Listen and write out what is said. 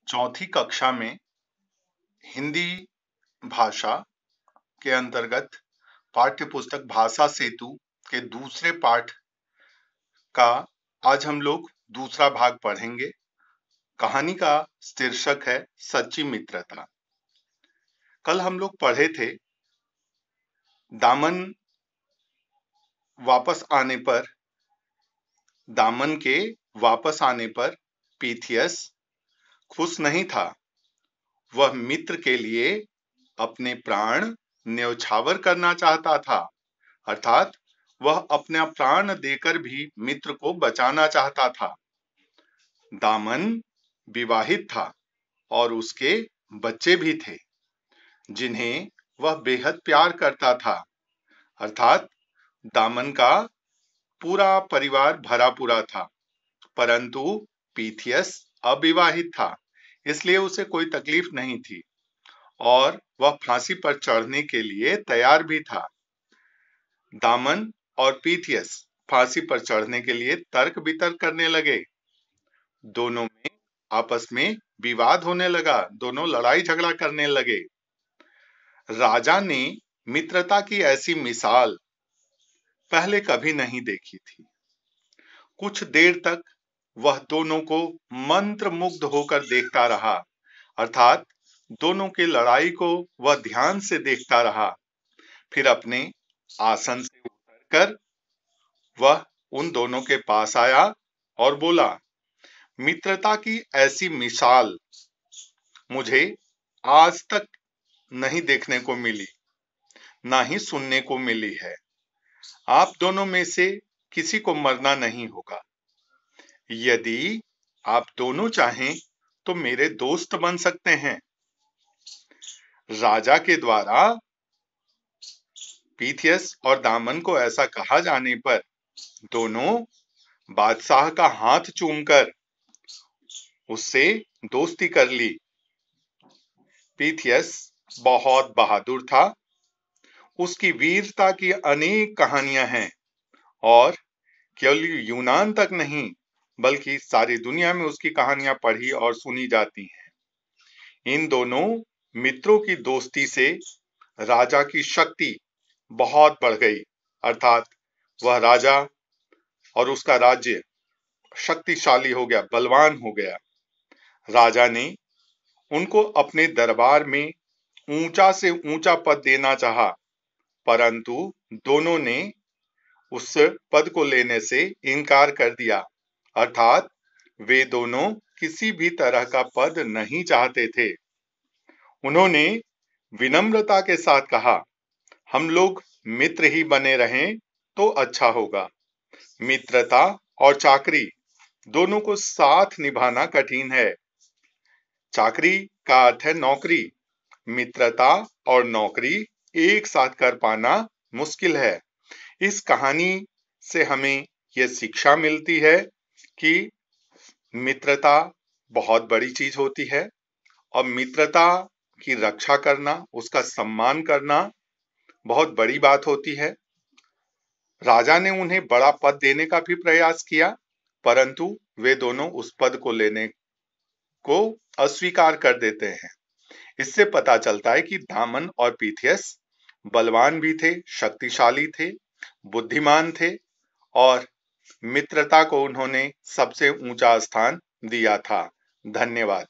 चौथी कक्षा में हिंदी भाषा के अंतर्गत पाठ्य पुस्तक भाषा सेतु के दूसरे पाठ का आज हम लोग दूसरा भाग पढ़ेंगे। कहानी का शीर्षक है सच्ची मित्रता। कल हम लोग पढ़े थे दामन के वापस आने पर पीथियस खुश नहीं था। वह मित्र के लिए अपने प्राण न्यौछावर करना चाहता था, अर्थात वह अपना प्राण देकर भी मित्र को बचाना चाहता था। दामन विवाहित था और उसके बच्चे भी थे जिन्हें वह बेहद प्यार करता था, अर्थात दामन का पूरा परिवार भरा पूरा था। परंतु पीथियस अविवाहित था, इसलिए उसे कोई तकलीफ नहीं थी और वह फांसी पर चढ़ने के लिए तैयार भी था। दामन और पीथियस फांसी पर चढ़ने के लिए तर्क वितर्क करने लगे। दोनों में आपस में विवाद होने लगा, दोनों लड़ाई झगड़ा करने लगे। राजा ने मित्रता की ऐसी मिसाल पहले कभी नहीं देखी थी। कुछ देर तक वह दोनों को मंत्र मुग्ध होकर देखता रहा, अर्थात दोनों की लड़ाई को वह ध्यान से देखता रहा। फिर अपने आसन से उतरकर वह उन दोनों के पास आया और बोला, मित्रता की ऐसी मिसाल मुझे आज तक नहीं देखने को मिली, ना ही सुनने को मिली है। आप दोनों में से किसी को मरना नहीं होगा। यदि आप दोनों चाहें तो मेरे दोस्त बन सकते हैं। राजा के द्वारा पीथियस और दामन को ऐसा कहा जाने पर दोनों बादशाह का हाथ चूमकर उससे दोस्ती कर ली। पीथियस बहुत बहादुर था। उसकी वीरता की अनेक कहानियां हैं और केवल यूनान तक नहीं बल्कि सारी दुनिया में उसकी कहानियां पढ़ी और सुनी जाती हैं। इन दोनों मित्रों की दोस्ती से राजा की शक्ति बहुत बढ़ गई, अर्थात वह राजा और उसका राज्य शक्तिशाली हो गया, बलवान हो गया। राजा ने उनको अपने दरबार में ऊंचा से ऊंचा पद देना चाहा, परंतु दोनों ने उस पद को लेने से इनकार कर दिया, अर्थात वे दोनों किसी भी तरह का पद नहीं चाहते थे। उन्होंने विनम्रता के साथ कहा, हम लोग मित्र ही बने रहें तो अच्छा होगा। मित्रता और चाकरी दोनों को साथ निभाना कठिन है। चाकरी का अर्थ है नौकरी, मित्रता और नौकरी एक साथ कर पाना मुश्किल है। इस कहानी से हमें यह शिक्षा मिलती है कि मित्रता बहुत बड़ी चीज होती है और मित्रता की रक्षा करना, उसका सम्मान करना बहुत बड़ी बात होती है। राजा ने उन्हें बड़ा पद देने का भी प्रयास किया, परंतु वे दोनों उस पद को लेने को अस्वीकार कर देते हैं। इससे पता चलता है कि दामन और पीथियस बलवान भी थे, शक्तिशाली थे, बुद्धिमान थे और मित्रता को उन्होंने सबसे ऊंचा स्थान दिया था। धन्यवाद।